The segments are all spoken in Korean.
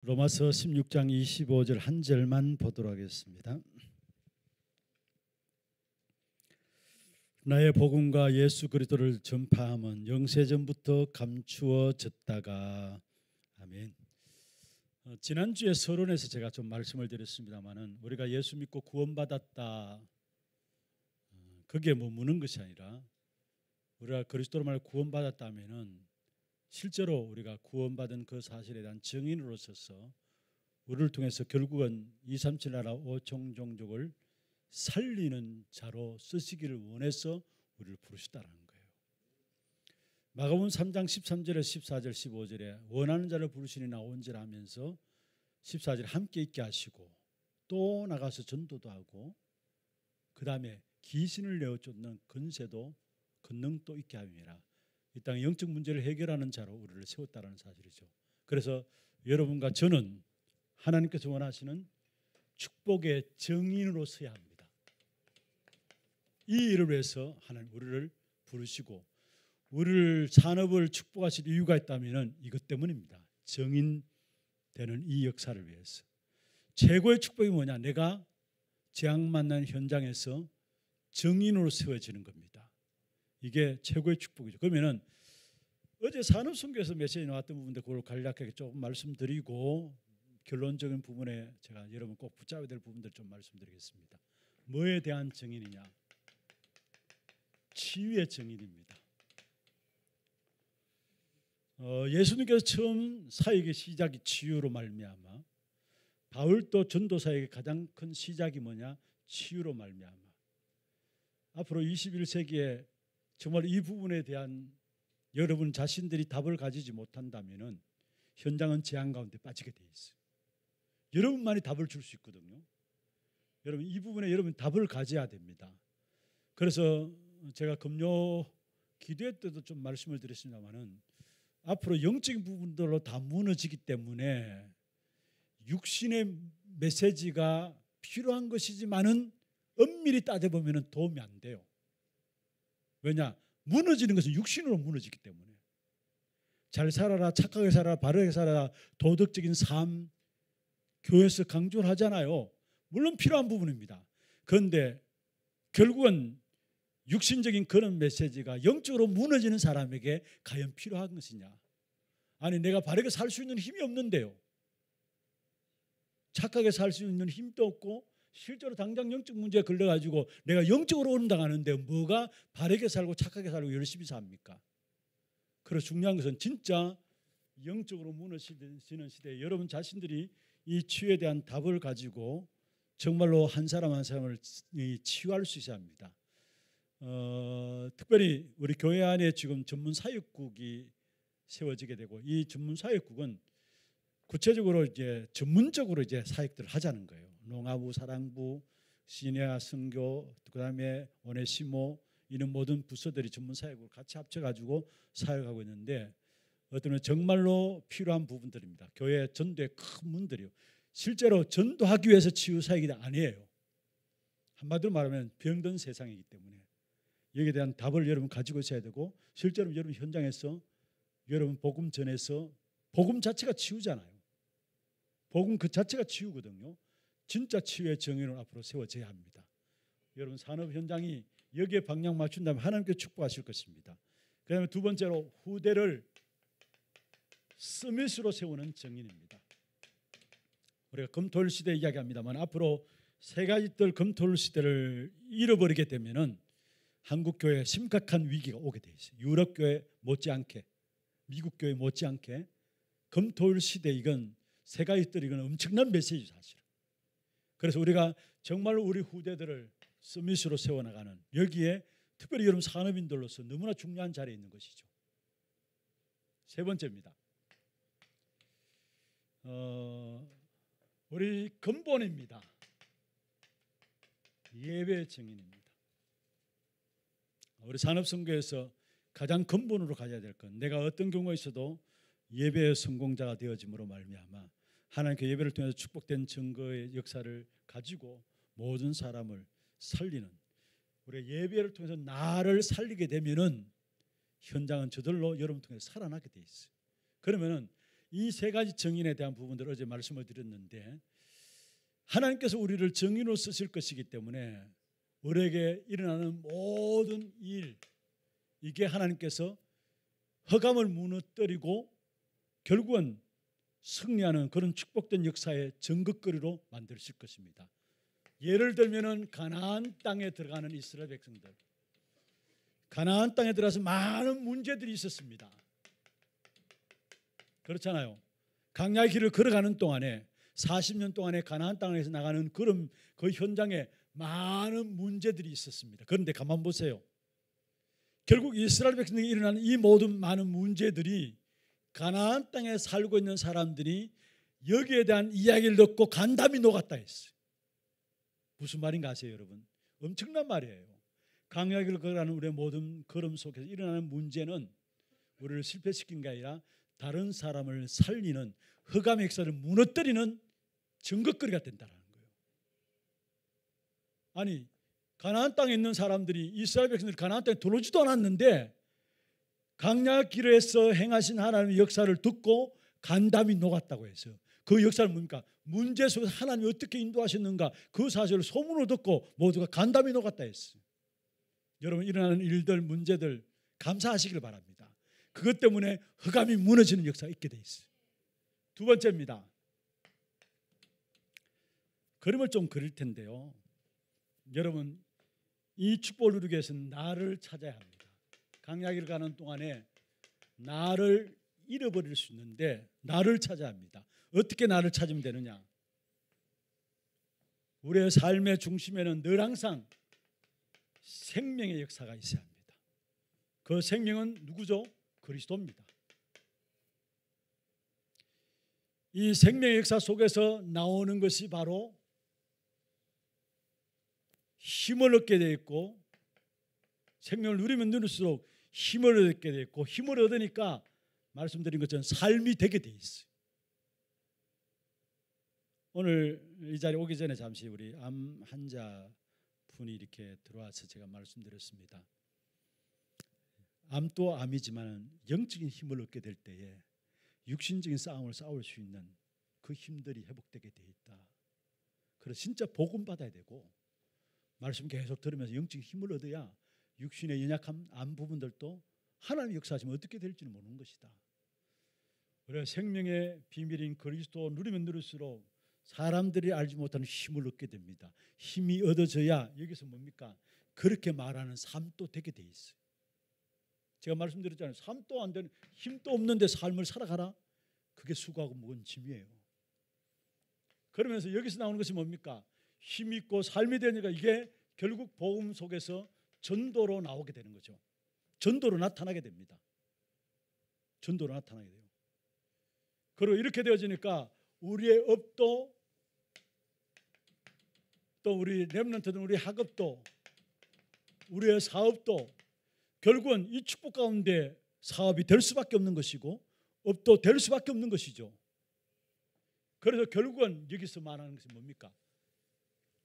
로마서 16장 25절 한 절만 보도록 하겠습니다. 나의 복음과 예수 그리스도를 전파함은 영세전부터 감추어졌다가 아멘. 지난주에 서론에서 제가 좀 말씀을 드렸습니다마는 우리가 예수 믿고 구원받았다 그게 묻는 것이 아니라 우리가 그리스도로 말해 구원받았다면은 실제로 우리가 구원받은 그 사실에 대한 증인으로서서 우리를 통해서 결국은 237 나라 5종 종족을 살리는 자로 쓰시기를 원해서 우리를 부르셨다는 거예요. 마가복음 3장 13절에 14절 15절에 원하는 자를 부르시니 나온지라 하면서 14절에 함께 있게 하시고 또 나가서 전도도 하고 그 다음에 귀신을 내어 쫓는 권세도 권능도 있게 함이라. 이 땅의 영적 문제를 해결하는 자로 우리를 세웠다는 사실이죠. 그래서 여러분과 저는 하나님께서 원하시는 축복의 증인으로 서야 합니다. 이 일을 위해서 하나님 우리를 부르시고 우리를 산업을 축복하실 이유가 있다면 이것 때문입니다. 증인 되는 이 역사를 위해서. 최고의 축복이 뭐냐? 내가 재앙 만난 현장에서 증인으로 세워지는 겁니다. 이게 최고의 축복이죠. 그러면은 어제 산업선교에서 메시지 나왔던 부분인데 그걸 간략하게 조금 말씀드리고 결론적인 부분에 제가 여러분 꼭 붙잡아야 될 부분들 좀 말씀드리겠습니다. 뭐에 대한 증인이냐? 치유의 증인입니다. 예수님께서 처음 사역의 시작이 치유로 말미암아 바울도 전도 사역의 가장 큰 시작이 뭐냐? 치유로 말미암아. 앞으로 21세기에 정말 이 부분에 대한 여러분 자신들이 답을 가지지 못한다면은 현장은 재앙 가운데 빠지게 돼 있어요. 여러분만이 답을 줄 수 있거든요. 여러분 이 부분에 여러분 답을 가져야 됩니다. 그래서 제가 금요 기도회 때도 좀 말씀을 드렸습니다만은 앞으로 영적인 부분들로 다 무너지기 때문에 육신의 메시지가 필요한 것이지만은 엄밀히 따져보면은 도움이 안 돼요. 왜냐? 무너지는 것은 육신으로 무너지기 때문에. 잘 살아라, 착하게 살아라, 바르게 살아라, 도덕적인 삶 교회에서 강조를 하잖아요. 물론 필요한 부분입니다. 그런데 결국은 육신적인 그런 메시지가 영적으로 무너지는 사람에게 과연 필요한 것이냐? 아니 내가 바르게 살 수 있는 힘이 없는데요. 착하게 살 수 있는 힘도 없고 실제로 당장 영적 문제에 걸려가지고 내가 영적으로 어른당하는데 뭐가 바르게 살고 착하게 살고 열심히 삽니까? 그래서 중요한 것은 진짜 영적으로 무너지는 시대에 여러분 자신들이 이 치유에 대한 답을 가지고 정말로 한 사람 한 사람을 치유할 수 있어야 합니다. 특별히 우리 교회 안에 지금 전문 사역국이 세워지게 되고 이 전문 사역국은 구체적으로 이제 전문적으로 이제 사역들을 하자는 거예요. 농아부, 사랑부, 시내아 선교, 그다음에 오네시모 이런 모든 부서들이 전문 사역으로 같이 합쳐가지고 사역하고 있는데 어떤 정말로 필요한 부분들입니다. 교회 전도의 큰 문들이요. 실제로 전도하기 위해서 치유 사역이 아니에요. 한마디로 말하면 병든 세상이기 때문에 여기에 대한 답을 여러분 가지고 있어야 되고 실제로 여러분 현장에서 여러분 복음 전해서 복음 자체가 치유잖아요. 복음 그 자체가 치유거든요. 진짜 치유의 정의는 앞으로 세워져야 합니다. 여러분 산업 현장이 여기에 방향 맞춘다면 하나님께 축복하실 것입니다. 그다음에 두 번째로 후대를 서밋으로 세우는 정인입니다. 우리가 금토일 시대 이야기합니다만 앞으로 세 가지 뜰 금토일 시대를 잃어버리게 되면은 한국 교회에 심각한 위기가 오게 돼 있어요. 유럽 교회 못지않게, 미국 교회 못지않게 금토일 시대 이건 세 가지 뜰 이건 엄청난 메시지죠 사실. 그래서 우리가 정말로 우리 후대들을 서밋으로 세워나가는 여기에 특별히 여러분 산업인들로서 너무나 중요한 자리에 있는 것이죠. 세 번째입니다. 우리 근본입니다. 예배 증인입니다. 우리 산업선교에서 가장 근본으로 가져야 될 건 내가 어떤 경우가 있어도 예배의 성공자가 되어짐으로 말미암아 하나님께 예배를 통해서 축복된 증거의 역사를 가지고 모든 사람을 살리는 우리 예배를 통해서 나를 살리게 되면은 현장은 저절로 여러분 통해서 살아나게 돼 있어요. 그러면은 이 세 가지 정인에 대한 부분들 어제 말씀을 드렸는데, 하나님께서 우리를 정인으로 쓰실 것이기 때문에 우리에게 일어나는 모든 일, 이게 하나님께서 흑암을 무너뜨리고 결국은 승리하는 그런 축복된 역사의 전극거리로 만드실 것입니다. 예를 들면은 가나안 땅에 들어가는 이스라엘 백성들, 가나안 땅에 들어가서 많은 문제들이 있었습니다. 그렇잖아요. 광야의 길을 걸어가는 동안에 40년 동안에 가나안 땅에서 나가는 그런 그 현장에 많은 문제들이 있었습니다. 그런데 가만 보세요. 결국 이스라엘 백성에게 일어나는 이 모든 많은 문제들이 가나안 땅에 살고 있는 사람들이 여기에 대한 이야기를 듣고 간담이 녹았다 했어요. 무슨 말인가 아세요, 여러분? 엄청난 말이에요. 광야의 길을 걸어가는 우리의 모든 걸음 속에서 일어나는 문제는 우리를 실패시킨 게 아니라 다른 사람을 살리는, 흑암의 역사를 무너뜨리는 증거거리가 된다는 거예요. 아니, 가나안 땅에 있는 사람들이, 이스라엘 백성들이 가나안 땅에 들어오지도 않았는데 광야 길에서 행하신 하나님의 역사를 듣고 간담이 녹았다고 했어요. 그 역사는 뭡니까? 문제 속에서 하나님이 어떻게 인도하셨는가, 그 사실을 소문으로 듣고 모두가 간담이 녹았다 했어요. 여러분, 일어나는 일들, 문제들 감사하시길 바랍니다. 그것 때문에 흑암이 무너지는 역사가 있게 돼 있어요. 두 번째입니다. 그림을 좀 그릴 텐데요. 여러분, 이 축복을 누리기 위해서는 나를 찾아야 합니다. 광야길을 가는 동안에 나를 잃어버릴 수 있는데 나를 찾아야 합니다. 어떻게 나를 찾으면 되느냐? 우리의 삶의 중심에는 늘 항상 생명의 역사가 있어야 합니다. 그 생명은 누구죠? 그리스도입니다. 이 생명의 역사 속에서 나오는 것이 바로 힘을 얻게 되어 있고, 생명을 누리면 누릴수록 힘을 얻게 되어 있고, 힘을 얻으니까 말씀드린 것처럼 삶이 되게 되어 있어요. 오늘 이 자리에 오기 전에 잠시 우리 암 환자 분이 이렇게 들어와서 제가 말씀드렸습니다. 암도 암이지만 영적인 힘을 얻게 될 때에 육신적인 싸움을 싸울 수 있는 그 힘들이 회복되게 되어 있다. 그래서 진짜 복음 받아야 되고, 말씀 계속 들으면서 영적인 힘을 얻어야 육신의 연약한 암 부분들도 하나님의 역사하시면 어떻게 될지는 모르는 것이다. 그래서 생명의 비밀인 그리스도 누리면 누릴수록 사람들이 알지 못하는 힘을 얻게 됩니다. 힘이 얻어져야 여기서 뭡니까? 그렇게 말하는 삶도 되게 돼 있어요. 제가 말씀드렸잖아요. 삶도 안 되는, 힘도 없는데 삶을 살아가라? 그게 수고하고 무거운 짐이에요. 그러면서 여기서 나오는 것이 뭡니까? 힘 있고 삶이 되니까 이게 결국 복음 속에서 전도로 나오게 되는 거죠. 전도로 나타나게 됩니다. 전도로 나타나게 돼요. 그리고 이렇게 되어지니까 우리의 업도, 또 우리 렘넌트들, 우리 학업도, 우리의 사업도 결국은 이 축복 가운데 사업이 될 수밖에 없는 것이고 업도 될 수밖에 없는 것이죠. 그래서 결국은 여기서 말하는 것이 뭡니까?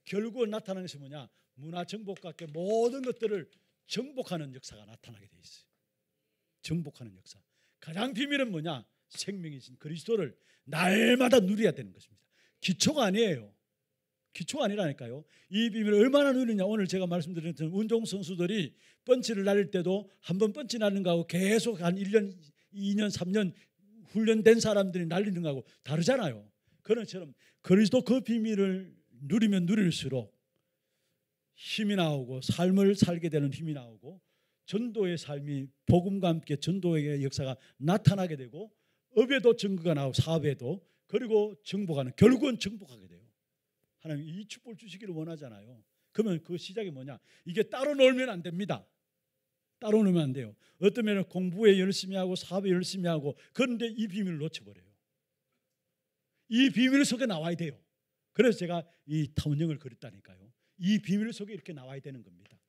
결국은 나타나는 것이 뭐냐? 문화 정복과 함께 모든 것들을 정복하는 역사가 나타나게 돼 있어요. 정복하는 역사. 가장 비밀은 뭐냐? 생명이신 그리스도를 날마다 누려야 되는 것입니다. 기초가 아니에요. 기초가 아니라니까요. 이 비밀을 얼마나 누리냐. 오늘 제가 말씀드린 운동 선수들이 펀치를 날릴 때도 한 번 펀치 날리는 거하고 계속 한 1년, 2년, 3년 훈련된 사람들이 날리는 거하고 다르잖아요. 그런 것처럼 그리스도 그 비밀을 누리면 누릴수록 힘이 나오고 삶을 살게 되는 힘이 나오고 전도의 삶이 복음과 함께 전도의 역사가 나타나게 되고 업에도 증거가 나오고 사업에도, 그리고 정복하는, 결국은 정복하게 돼요. 하나님 이 축복을 주시기를 원하잖아요. 그러면 그 시작이 뭐냐? 이게 따로 놀면 안 됩니다. 따로 놀면 안 돼요. 어떤 면은 공부에 열심히 하고 사업에 열심히 하고, 그런데 이 비밀을 놓쳐버려요. 이 비밀 속에 나와야 돼요. 그래서 제가 이 타운형을 그렸다니까요. 이 비밀 속에 이렇게 나와야 되는 겁니다.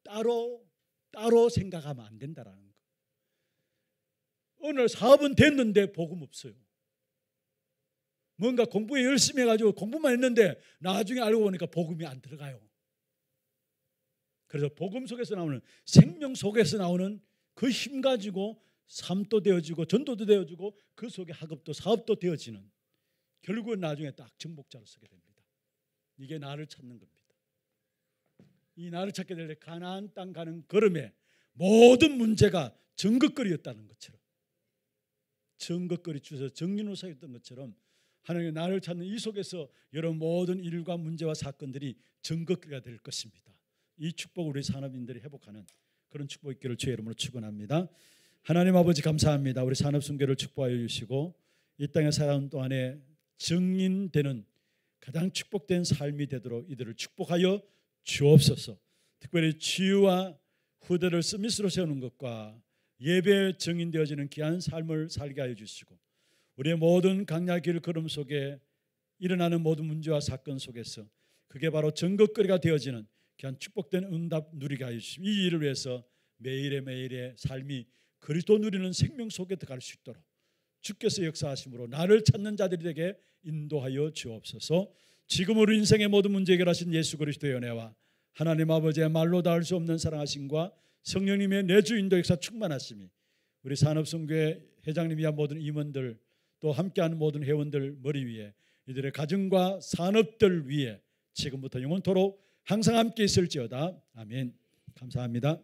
따로 생각하면 안 된다라는 거. 오늘 사업은 됐는데 복음 없어요. 뭔가 공부에 열심히 해가지고 공부만 했는데 나중에 알고 보니까 복음이 안 들어가요. 그래서 복음 속에서 나오는, 생명 속에서 나오는 그 힘 가지고 삶도 되어지고 전도도 되어지고 그 속에 학업도 사업도 되어지는, 결국은 나중에 딱 정복자로 서게 됩니다. 이게 나를 찾는 겁니다. 이 나를 찾게 될 때 가나안 땅 가는 걸음에 모든 문제가 정긋거리였다는 것처럼, 정긋거리 주셔서 정리노사였던 것처럼 하나님의 나를 찾는 이 속에서 여러분 모든 일과 문제와 사건들이 정긋거리가 될 것입니다. 이 축복을 우리 산업인들이 회복하는 그런 축복 있기를 주의 이름으로 축원합니다. 하나님 아버지 감사합니다. 우리 산업순교를 축복하여 주시고 이 땅에 살아온 동안에 증인되는 가장 축복된 삶이 되도록 이들을 축복하여 주옵소서. 특별히 치유와 후대를 스미스로 세우는 것과 예배에 증인되어지는 귀한 삶을 살게 하여 주시고 우리의 모든 강약길 걸음 속에 일어나는 모든 문제와 사건 속에서 그게 바로 증거거리가 되어지는 귀한 축복된 응답 누리게 하여 주시고 이 일을 위해서 매일의 삶이 그리스도 누리는 생명 속에 들어갈 수 있도록 주께서 역사하심으로 나를 찾는 자들에게 인도하여 주옵소서. 지금으로 인생의 모든 문제 해결하신 예수 그리스도의 은혜와 하나님 아버지의 말로 닿을 수 없는 사랑하심과 성령님의 내주 인도 역사 충만하심이 우리 산업선교회 회장님이야 모든 임원들 또 함께하는 모든 회원들 머리 위에 이들의 가정과 산업들 위에 지금부터 영원토록 항상 함께 있을지어다. 아멘. 감사합니다.